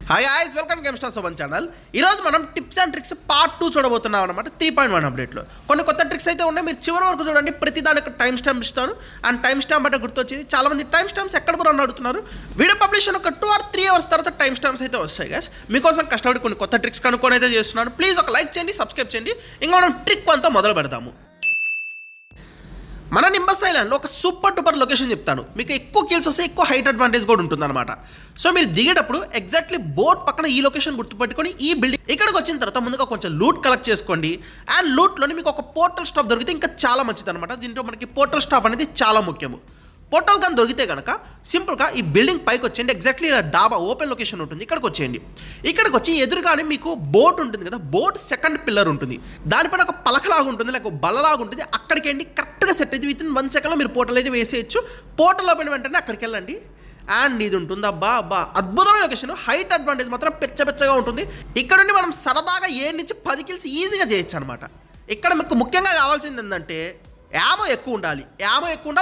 Hi guys, welcome game star Sobhan channel. ఈరోజు మనం tips and tricks part 2 చూడబోతున్నాం అనమాట. 3.1 అప్డేట్లో కొన్ని కొత్త ట్రిక్స్ అయితే ఉన్నాయి. మీరు చివరి వరకు చూడండి. ప్రతి దానికి టైం స్టాంప్ ఇస్తాను. అండ్ టైం స్టాంప్ అంటే గుర్తొచ్చింది, చాలా మంది టైం స్టాంప్స్ ఎక్కడ కూడా అడుగుతున్నారు. వీడియో పబ్లిష్ ఒక 2 or 3 అవర్స్ తర్వాత టైం స్టాంప్స్ అయితే వస్తాయి గాయ్స్. మీకోసం కష్టపడి కొన్ని కొత్త ట్రిక్స్ కనుక్కొని అయితే చేస్తున్నాను. ప్లీజ్ ఒక లైక్ చేయండి, సబ్స్క్రైబ్ చేయండి. ఇంకా మనం ట్రిక్ 1తో మొదలు పెడదాము. మన నింబస్ ఐలాండ్లో ఒక సూపర్ డూపర్ లొకేషన్ చెప్తాను. మీకు ఎక్కువ కిల్స్ వస్తే ఎక్కువ హైట్ అడ్వాంటేజ్ కూడా ఉంటుందన్నమాట. సో మీరు దిగేటప్పుడు ఎగ్జాక్ట్లీ బోట్ పక్కన ఈ లొకేషన్ గుర్తుపెట్టుకొని ఈ బిల్డింగ్ ఇక్కడికి వచ్చిన తర్వాత ముందుగా కొంచెం లూట్ కలెక్ట్ చేసుకోండి. అండ్ లూట్లోని మీకు ఒక పోర్టల్ స్టాప్ దొరికితే ఇంకా చాలా మంచిది అనమాట. దీంట్లో మనకి పోర్టల్ స్టాప్ అనేది చాలా ముఖ్యము. పోర్టల్ కానీ దొరికితే కనుక సింపుల్గా ఈ బిల్డింగ్ పైకి వచ్చేయండి. ఎగ్జాక్ట్లీ ఇలా డాబా ఓపెన్ లొకేషన్ ఉంటుంది, ఇక్కడికి వచ్చేయండి. ఇక్కడికి వచ్చి ఎదురుగానే మీకు బోట్ ఉంటుంది కదా, బోట్ సెకండ్ పిల్లర్ ఉంటుంది. దానిపైన ఒక పలకలాగా ఉంటుంది, లేక బల్లలాగా ఉంటుంది. అక్కడికి వెళ్ళి కరెక్ట్గా సెట్ అయితే విత్ ఇన్ 1 సెకండ్లో మీరు పోర్టల్ అయితే వేసేయచ్చు. పోర్టల్ ఓపెన్ వెంటనే అక్కడికి వెళ్ళండి. అండ్ ఇది ఉంటుంది అబ్బా అద్భుతమైన లొకేషన్. హైట్ అడ్వాంటేజ్ మాత్రం పెచ్చగా ఉంటుంది. ఇక్కడ నుండి మనం సరదాగా 7 నుంచి 10 కిల్స్ ఈజీగా చేయొచ్చు అనమాట. ఇక్కడ మీకు ముఖ్యంగా కావాల్సింది ఏంటంటే యామో ఎక్కువ ఉండాలి,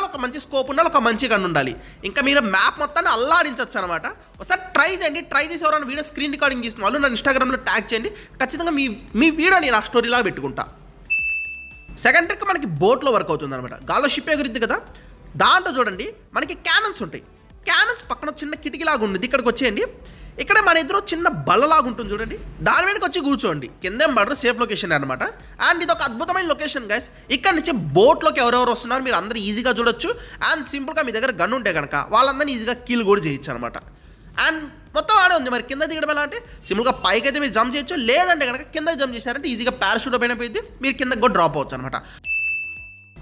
ఒక మంచి స్కోప్ ఉండాలి, ఒక మంచి గన్ ఉండాలి. ఇంకా మీరు మ్యాప్ మొత్తాన్ని అల్లాడించవచ్చు అనమాట. ఒకసారి ట్రై చేయండి. ట్రై చేసి ఎవరైనా వీడియో స్క్రీన్ రికార్డింగ్ చేసిన వాళ్ళు నన్ను ఇన్స్టాగ్రామ్లో ట్యాగ్ చేయండి. ఖచ్చితంగా మీ వీడియోని నా స్టోరీలాగా పెట్టుకుంటా. సెకండ్ ట్రిక్ మనకి బోట్లో వర్క్ అవుతుంది అనమాట. గాల్లో షిప్ ఎగురుద్ది కదా, దాంట్లో చూడండి మనకి క్యానన్స్ ఉంటాయి. క్యానన్స్ పక్కన చిన్న కిటికీలాగా ఉంది, ఇక్కడికి వచ్చేయండి. ఇక్కడ మన ఎదురు చిన్న బల్లలాగా ఉంటుంది చూడండి, దాని మీదకి వచ్చి కూర్చోండి. కిందేం పడరు, సేఫ్ లొకేషన్ అనమాట. అండ్ ఇది ఒక అద్భుతమైన లొకేషన్ గైస్. ఇక్కడ నుంచి బోట్లోకి ఎవరెవరు వస్తున్నారు మీరు అందరూ ఈజీగా చూడొచ్చు. అండ్ సింపుల్గా మీ దగ్గర గన్ ఉంటే కనుక వాళ్ళందరినీ ఈజీగా కిల్ కూడా చేయొచ్చు అనమాట. అండ్ మొత్తం ఆడే ఉంది. మరి కింద దిగడం ఎలా అంటే సింపుల్గా పైకి అయితే మీరు జంప్ చేయొచ్చు, లేదంటే కనుక కింద జంప్ చేశారంటే ఈజీగా పారాషూట్ పైన పోయింది, మీరు కిందకి కూడా డ్రాప్ అవ్వచ్చు అనమాట.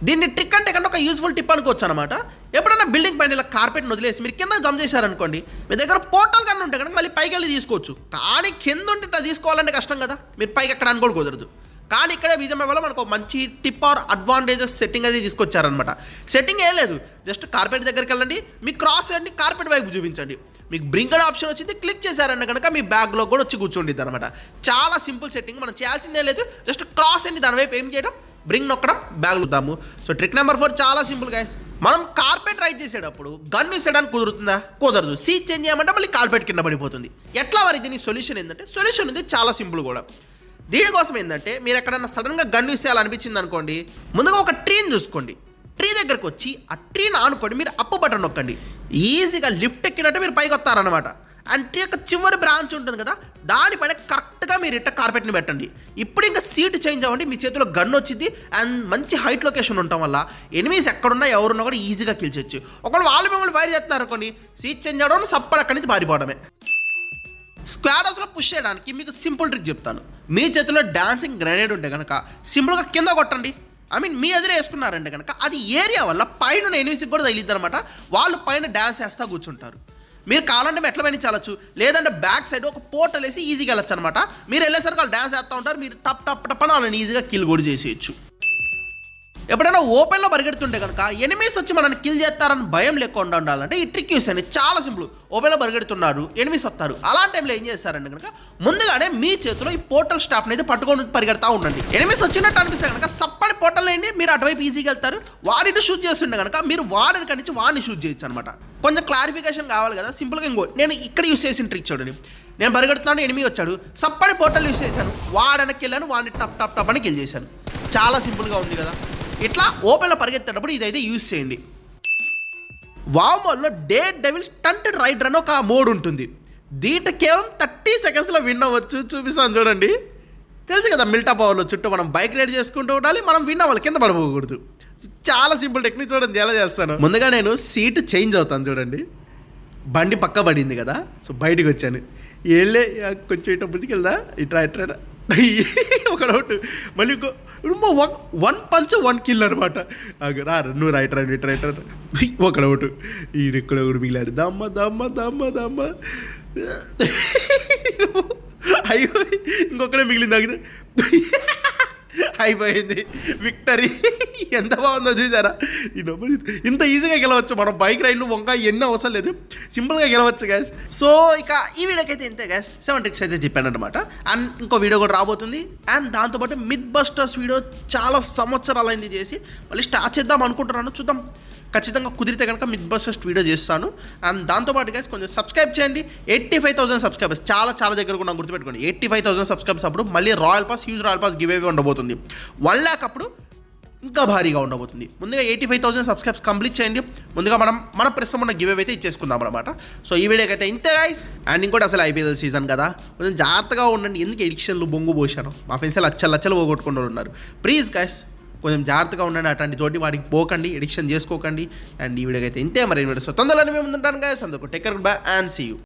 దీన్ని ట్రిక్ అంటే కంటే ఒక యూస్ఫుల్ టిప్ అనుకోవచ్చు అనమాట. ఎప్పుడైనా బిల్డింగ్ పైన ఇలా కార్పెట్ని వదిలేసి మీరు కింద జంప్ చేశారనుకోండి, మీ దగ్గర పోర్టల్ కన్నా ఉంటే కనుక మళ్ళీ పైకి వెళ్ళి తీసుకోవచ్చు. కానీ కింద ఉంటే ఇట్లా తీసుకోవాలంటే కష్టం కదా, మీరు పైకి ఎక్కడానికి కూడా కుదరదు. కానీ ఇక్కడే విజయం వల్ల మనకు మంచి టిప్ ఆర్ అడ్వాంటేజెస్ సెట్టింగ్ అది తీసుకొచ్చారనమాట. సెట్టింగ్ ఏం లేదు, జస్ట్ కార్పెట్ దగ్గరికి వెళ్ళండి, మీకు క్రాస్ చేయండి, కార్పెట్ వైపు చూపించండి. మీకు బ్రింక్ అనే ఆప్షన్ వచ్చింది, క్లిక్ చేశారన్న కనుక మీ బ్యాగ్లో కూడా వచ్చి కూర్చోండిద్ది అనమాట. చాలా సింపుల్ సెట్టింగ్, మనం చేయాల్సిందే లేదు. జస్ట్ క్రాస్ అండి, దాని వైపు ఏం చేయడం, బ్రింగ్ నొక్కడం, బ్యాగ్లు వద్దాము. సో ట్రిక్ నెంబర్ 4 చాలా సింపుల్ గైస్. మనం కార్పెట్ ట్రై చేసేటప్పుడు గన్ వేసేయడానికి కుదురుతుందా? కుదరదు. సీట్ చేంజ్ చేయమంటే మళ్ళీ కార్పెట్ కింద పడిపోతుంది. ఎట్లా మరి దీని సొల్యూషన్ ఏంటంటే, సొల్యూషన్ ఉంది చాలా సింపుల్ కూడా. దీనికోసం ఏంటంటే మీరు ఎక్కడన్నా సడన్గా గన్ యూస్ చేయాలనిపించింది అనుకోండి, ముందుగా ఒక ట్రీని చూసుకోండి. ట్రీ దగ్గరకు వచ్చి ఆ ట్రీని ఆనుకోండి, మీరు అప్పు బటన్ నొక్కండి. ఈజీగా లిఫ్ట్ ఎక్కినట్టు మీరు పైకి వస్తారనమాట. అండ్ ట్రీ యొక్క చివరి బ్రాంచ్ ఉంటుంది కదా, దానిపైన కరెక్ట్గా మీరు ఇట్ట కార్పెట్ని పెట్టండి. ఇప్పుడు ఇంకా సీట్ చేంజ్ అవ్వండి, మీ చేతిలో గన్ వచ్చింది. అండ్ మంచి హైట్ లొకేషన్ ఉండటం వల్ల ఎనిమీస్ ఎక్కడున్నా ఎవరున్నా కూడా ఈజీగా కిల్ చేయొచ్చు. ఒకవేళ వాళ్ళు మిమ్మల్ని ఫైర్ చేస్తున్నారు అనుకోండి, సీట్ చేంజ్ అవ్వడం, సప్పటి అక్కడి నుంచి పారిపోవడమే. స్క్వాడ్ హౌస్లో పుష్ చేయడానికి మీకు సింపుల్ ట్రిక్ చెప్తాను. మీ చేతిలో డాన్సింగ్ గ్రెనేడ్ ఉంటే కనుక సింపుల్గా కింద కొట్టండి. మీ ఎదురు వేసుకున్నారంటే కనుక అది ఏరియా వల్ల పైన ఎనిమిస్కి కూడా తగిలిద్ది అనమాట. వాళ్ళు పైన డ్యాన్స్ వేస్తూ కూర్చుంటారు. మీరు కావాలంటే మెట్ల పైన చాలచ్చు, లేదంటే బ్యాక్ సైడ్ ఒక పోర్టల్ వేసి ఈజీగా వెళ్ళొచ్చు అనమాట. మీరు వెళ్ళేసరికి వాళ్ళు డ్యాన్స్ వేస్తూ ఉంటారు, మీరు టప్ అని వాళ్ళని ఈజీగా కిల్ కూడా చేసేయచ్చు. ఎప్పుడైనా ఓపెన్లో పరిగెడుతుంటే కనుక ఎనిమీస్ వచ్చి మనల్ని కిల్ చేస్తారని భయం లేకుండా ఉండాలంటే ఈ ట్రిక్ యూస్ అండి. చాలా సింపుల్. ఓపెన్లో పరిగెడుతున్నారు, ఎనిమీస్ వస్తారు. అలాంటి టైంలో ఏం చేస్తారంటే కనుక ముందుగానే మీ చేతిలో ఈ పోర్టల్ స్టాఫ్ని అయితే పట్టుకొని పరిగెడతా ఉండండి. ఎనిమీస్ వచ్చినట్టు అనిపిస్తే కనుక సప్పని పోర్టల్ వేయండి, మీరు అటువైపు ఈజీగా వెళ్తారు. వాడిని షూట్ చేస్తుండే కనుక మీరు వాడిని కనిచి వాడిని షూట్ చేయొచ్చు అనమాట. కొంచెం క్లారిఫికేషన్ కావాలి కదా, సింపుల్గా నేను ఇక్కడ యూస్ చేసిన ట్రిక్ చూడండి. నేను పరిగెడుతున్నాను, ఎనిమీ వచ్చాడు, సప్పని పోర్టల్ యూస్ చేశాను, వాడనకి వెళ్ళాను, వాడిని టప్ అని కిల్ చేశాను. చాలా సింపుల్గా ఉంది కదా. ఇట్లా ఓపెన్లో పరిగెత్తేటప్పుడు ఇదైతే యూజ్ చేయండి. వావ్ మోడ్లో డేర్ డెవిల్ స్టంటెడ్ రైడర్ అని ఒక మోడ్ ఉంటుంది. దీంట్లో కేవలం 30 సెకండ్స్లో విన్ అవ్వచ్చు. చూపిస్తాను చూడండి. తెలుసు కదా, మిల్టా పవర్లో చుట్టూ మనం బైక్ రైడ్ చేసుకుంటూ ఉండాలి, మనం విన్ అవ్వాలి, కింద పడిపోకూడదు. చాలా సింపుల్ టెక్నిక్ చూడండి ఎలా చేస్తాను. ముందుగా నేను సీట్ చేంజ్ అవుతాను చూడండి. బండి పక్క పడింది కదా, సో బయటికి వచ్చాను. వెళ్ళే కొంచెం ఇట్లా ముందుకు వెళ్దా, ఇట్రా ఒక డౌట్, మళ్ళీ ఇంకో 1 పంచ్ 1 కిల్ అనమాట. రా నువ్వు రైట్ ఒక డౌట్, ఈడెక్కడ ఒకటి మిగిలాడు, దమ్మ అయ్యో ఇంకొకడే మిగిలింది, ఆగితే అయిపోయింది, విక్టరీ. ఎంత బాగుందో చూసారా. ఇంత ఈజీగా గెలవచ్చు మనం. బైక్ రైడ్లు వంకాయ ఎన్నో అవసరం లేదు, సింపుల్గా గెలవచ్చు గ్యాస్. సో ఇక ఈ వీడియోకి అయితే ఇంతే గ్యాస్. 7 ట్రిక్స్ అయితే చెప్పాను అనమాట. అండ్ ఇంకో వీడియో కూడా రాబోతుంది. అండ్ దాంతోపాటు మిత్ బస్టర్స్ వీడియో చాలా సంవత్సరాలైంది చేసి, మళ్ళీ స్టార్ట్ చేద్దాం అనుకుంటున్నాను, చూద్దాం. ఖచ్చితంగా కుదిరితే కనుక మిత్ బస్టర్స్ వీడియో చేస్తాను. అండ్ దాంతోపాటు గైస్ కొంచెం సబ్స్క్రైబ్ చేయండి. 85,000 సబ్స్క్రైబర్స్ చాలా దగ్గర కూడా గుర్తుపెట్టుకోండి. 85,000 సబ్స్క్రైబర్స్ అప్పుడు మళ్ళీ royal pass, huge royal pass give away ఉండబోతుంది. 1 lakh అప్పుడు ఇంకా భారీగా ఉండబోతుంది. ముందుగా 85,000 సబ్స్క్రైబ్స్ కంప్లీట్ చేయండి. ముందుగా మన ప్రస్తుతం ఉన్న గివ్ అవే అయితే ఇచ్చేసుకుందాం అనమాట. సో ఈ వీడియోకి అయితే ఇంతే గైస్. అండ్ ఇంకోటి అసలు ఐపీఎల్ సీజన్ కదా, కొంచెం జాగ్రత్తగా ఉండండి. ఎందుకు ఎడిక్షన్లు బొంగు పోశాను, మా ఫ్రెండ్స్ లచ్చలు పోగొట్టుకుంటూ ఉన్నారు. ప్లీజ్ గైస్ కొంచెం జాగ్రత్తగా ఉండండి. అట్లాంటి తోటి వాటికి పోకండి, ఎడిక్షన్ చేసుకోకండి. అండ్ ఈ వీడియోకి అయితే ఇంతే. మరి వీడియోస్ తొందరలోనే మేము ఉంటాను గైస్. అందరూ take care, bye and see you.